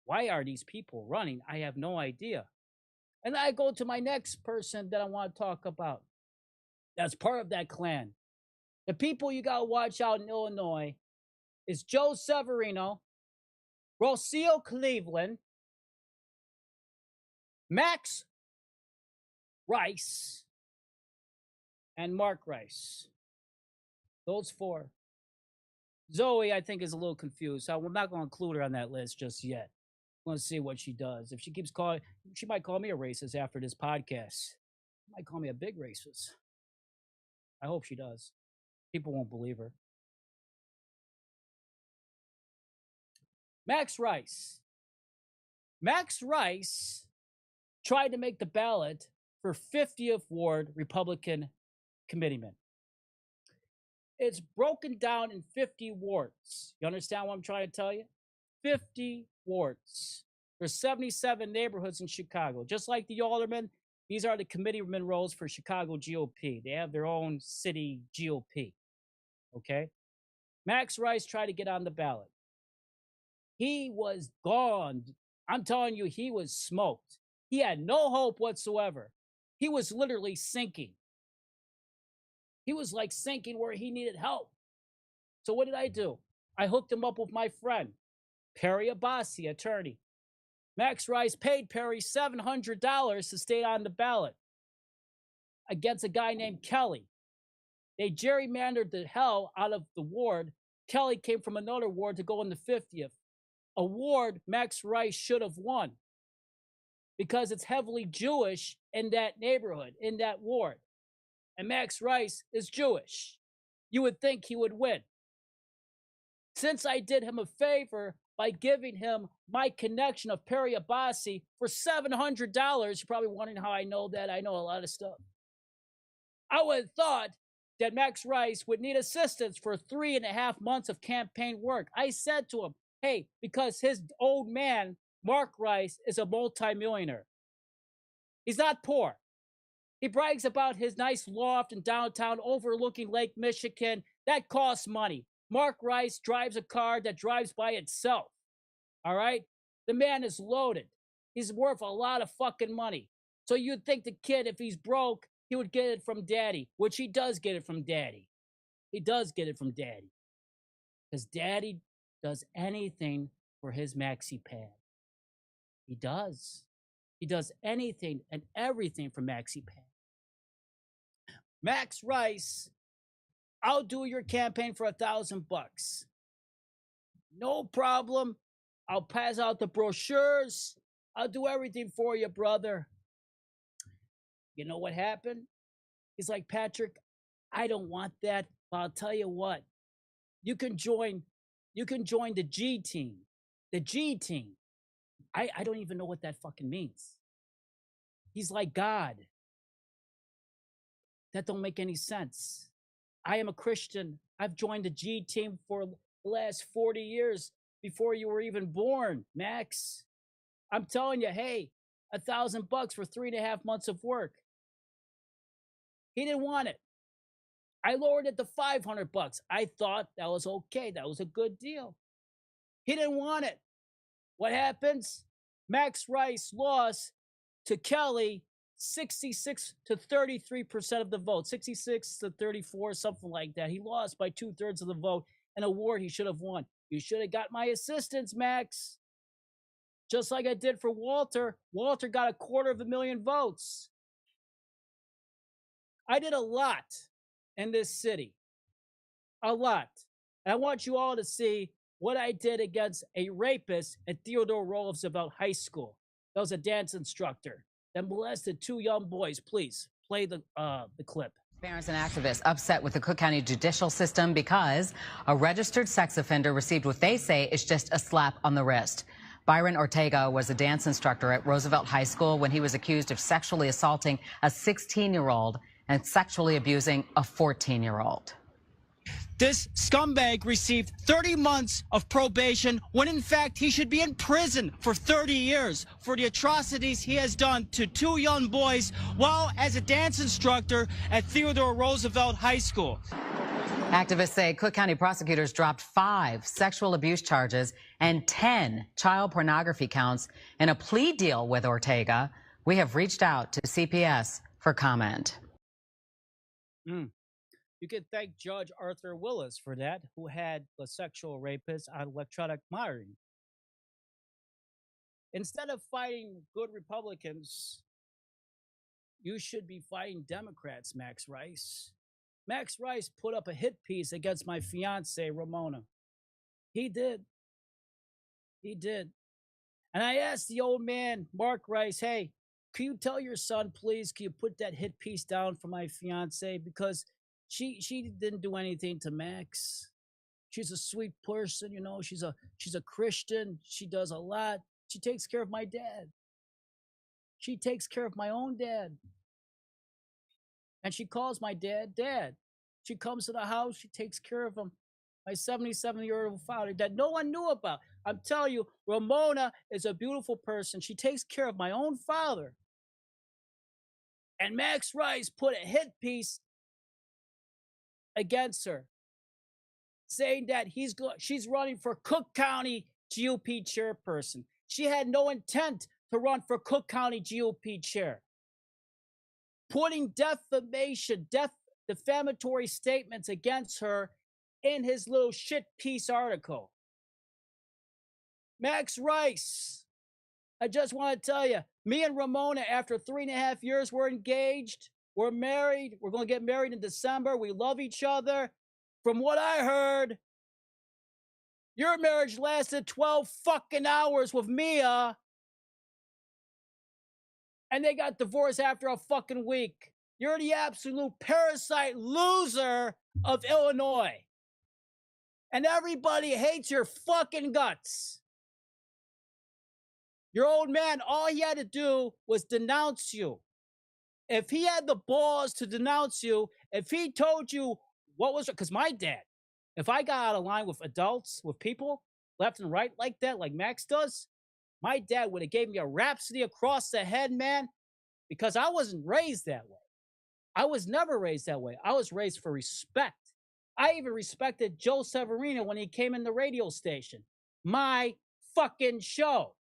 Why are these people running? I have no idea. And I go to my next person that I want to talk about. That's part of that clan. The people you got to watch out in Illinois is Joe Severino, Rocio Cleveland, Max Rice, and Mark Rice. Those four. Zoe, I think, is a little confused, so I'm not going to include her on that list just yet. I'm going to see what she does. If she keeps calling, she might call me a racist after this podcast. She might call me a big racist. I hope she does. People won't believe her. Max Rice. Max Rice tried to make the ballot for 50th Ward Republican committeeman. It's broken down in 50 wards. You understand what I'm trying to tell you? 50 wards. There's 77 neighborhoods in Chicago. Just like the aldermen, these are the committeeman roles for Chicago GOP. They have their own city GOP. Okay? Max Rice tried to get on the ballot. He was gone. I'm telling you, he was smoked. He had no hope whatsoever. He was literally sinking. He was like sinking where he needed help. So what did I do? I hooked him up with my friend, Perry Abbasi, attorney. Max Rice paid Perry $700 to stay on the ballot against a guy named Kelly. They gerrymandered the hell out of the ward. Kelly came from another ward to go in the 50th. A ward Max Rice should have won because it's heavily Jewish in that neighborhood, in that ward. And Max Rice is Jewish. You would think he would win. Since I did him a favor by giving him my connection of Perry Abbasi for $700, you're probably wondering how I know that. I know a lot of stuff. I would have thought that Max Rice would need assistance for 3.5 months of campaign work. I said to him, hey, because his old man, Mark Rice, is a multimillionaire. He's not poor. He brags about his nice loft in downtown overlooking Lake Michigan. That costs money. Mark Rice drives a car that drives by itself. All right? The man is loaded. He's worth a lot of fucking money. So you'd think the kid, if he's broke, he would get it from daddy, which he does get it from daddy. He does get it from daddy. Because daddy does anything for his maxi pad. He does. He does anything and everything for maxi pad. Max Rice, I'll do your campaign for $1,000. No problem. I'll pass out the brochures. I'll do everything for you, brother. You know what happened? He's like, Patrick, I don't want that, but I'll tell you what. You can join the G team. The G team. I don't even know what that fucking means. He's like God. That don't make any sense. I am a Christian. I've joined the G team for the last 40 years before you were even born, Max. I'm telling you, hey, $1,000 for 3.5 months of work. He didn't want it. I lowered it to $500. I thought that was okay. That was a good deal. He didn't want it. What happens? Max Rice lost to Kelly 66 to 33% of the vote, 66 to 34, something like that. He lost by 2/3 of the vote, an award he should have won. You should have got my assistance, Max. Just like I did for Walter. Walter got 250,000 votes. I did a lot in this city. A lot. And I want you all to see what I did against a rapist at Theodore Roosevelt High School. That was a dance instructor that molested 2 young boys. Please play the clip. Parents and activists upset with the Cook County judicial system because a registered sex offender received what they say is just a slap on the wrist. Byron Ortega was a dance instructor at Roosevelt High School when he was accused of sexually assaulting a 16-year-old and sexually abusing a 14-year-old. This scumbag received 30 months of probation when in fact he should be in prison for 30 years for the atrocities he has done to 2 young boys while as a dance instructor at Theodore Roosevelt High School. Activists say Cook County prosecutors dropped 5 sexual abuse charges and 10 child pornography counts in a plea deal with Ortega. We have reached out to CPS for comment. You could thank Judge Arthur Willis for that, who had the sexual rapist on electronic monitoring. Instead of fighting good Republicans, you should be fighting Democrats, Max Rice. Max Rice put up a hit piece against my fiance, Ramona. He did. He did. And I asked the old man, Mark Rice, hey, can you tell your son, please, can you put that hit piece down for my fiance? Because she didn't do anything to Max. She's a sweet person, you know. She's a Christian. She does a lot. She takes care of my dad. She takes care of my own dad. And she calls my dad, Dad. She comes to the house. She takes care of him. My 77-year-old father that no one knew about. I'm telling you, Ramona is a beautiful person. She takes care of my own father. And Max Rice put a hit piece against her, saying that she's running for Cook County GOP chairperson. She had no intent to run for Cook County GOP chair. Putting defamatory statements against her in his little shit piece article. Max Rice, I just want to tell you, me and Ramona, after 3.5 years, we're engaged. We're married. We're going to get married in December. We love each other. From what I heard, your marriage lasted 12 fucking hours with Mia. And they got divorced after a fucking week. You're the absolute parasite loser of Illinois. And everybody hates your fucking guts. Your old man, all he had to do was denounce you. If he had the balls to denounce you, if he told you what was, because my dad, if I got out of line with adults, with people, left and right like that, like Max does, my dad would have gave me a rhapsody across the head, man, because I wasn't raised that way. I was never raised that way. I was raised for respect. I even respected Joe Severino when he came in the radio station. My fucking show.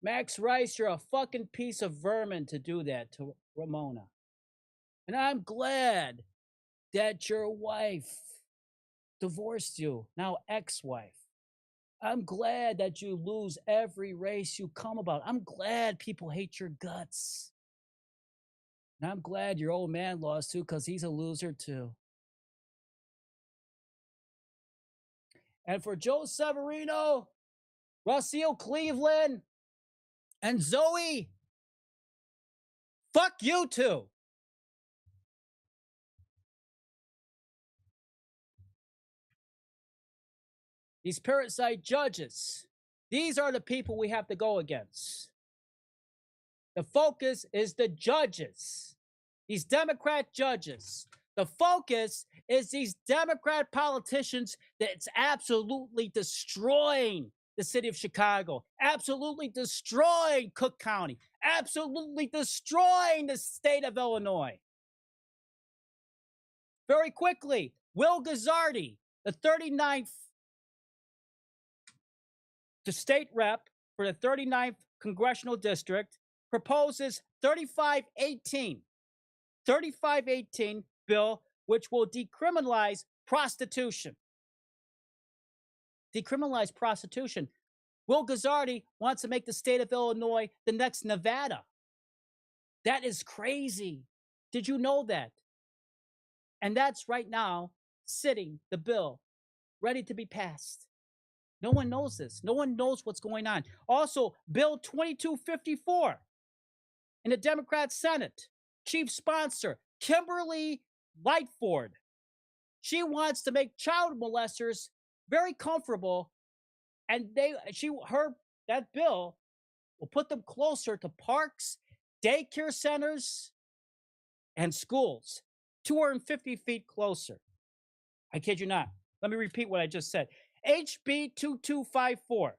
Max Rice, you're a fucking piece of vermin to do that to Ramona. And I'm glad that your wife divorced you, now ex-wife. I'm glad that you lose every race you come about. I'm glad people hate your guts. And I'm glad your old man lost too, because he's a loser too. And for Joe Severino, Russell Cleveland, and Zoe, fuck you too. These parasite judges, these are the people we have to go against. The focus is the judges, these Democrat judges. The focus is these Democrat politicians that's absolutely destroying the city of Chicago, absolutely destroying Cook County, absolutely destroying the state of Illinois. Very quickly, Will Guzzardi, the 39th state rep for the 39th congressional district, proposes 3518 bill, which will decriminalize prostitution. Decriminalize prostitution. Will Guzzardi wants to make the state of Illinois the next Nevada. That is crazy. Did you know that? And that's right now sitting, the bill, ready to be passed. No one knows this. No one knows what's going on. Also, Bill 2254 in the Democrat Senate, chief sponsor, Kimberly Lightford. She wants to make child molesters very comfortable, and that bill will put them closer to parks, daycare centers, and schools. 250 feet closer. I kid you not. Let me repeat what I just said. HB 2254.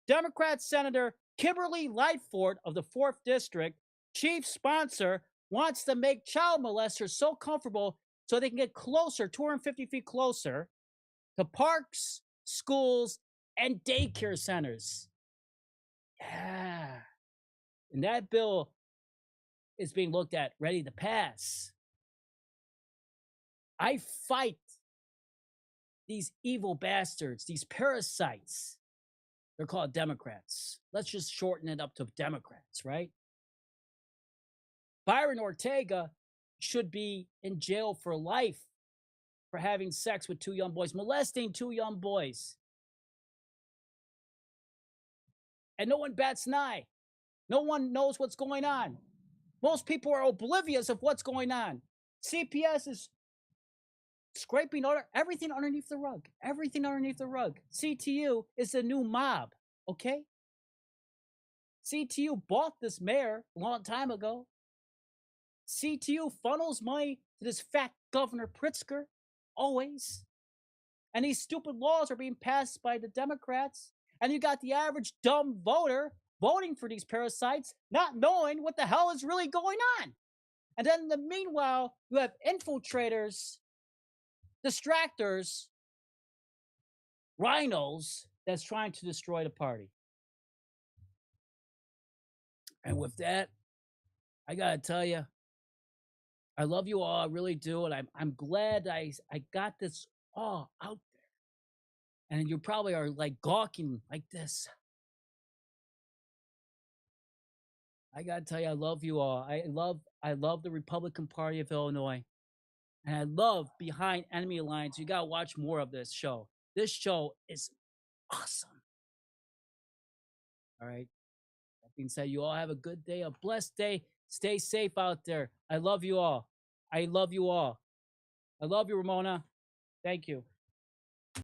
Democrat Senator Kimberly Lightford of the 4th District, chief sponsor, wants to make child molesters so comfortable so they can get closer, 250 feet closer, to parks, schools, and daycare centers. Yeah. And that bill is being looked at, ready to pass. I fight these evil bastards, these parasites. They're called Democrats. Let's just shorten it up to Democrats, right? Byron Ortega should be in jail for life for having sex with 2 young boys, molesting 2 young boys. And no one bats an eye. No one knows what's going on. Most people are oblivious of what's going on. CPS is scraping everything underneath the rug. Everything underneath the rug. CTU is the new mob, okay? CTU bought this mayor a long time ago. CTU funnels money to this fat Governor Pritzker, always. And these stupid laws are being passed by the Democrats. And you got the average dumb voter voting for these parasites, not knowing what the hell is really going on. And then in the meanwhile, you have infiltrators, distractors, rhinos that's trying to destroy the party. And with that, I gotta tell you, I love you all, I really do, and I'm glad I got this all out there. And you probably are like gawking like this. I gotta tell you, I love you all. I love the Republican Party of Illinois. And I love Behind Enemy Lines. You gotta watch more of this show. This show is awesome. All right. That being said, you all have a good day, a blessed day. Stay safe out there. I love you all. I love you all. I love you, Ramona. Thank you.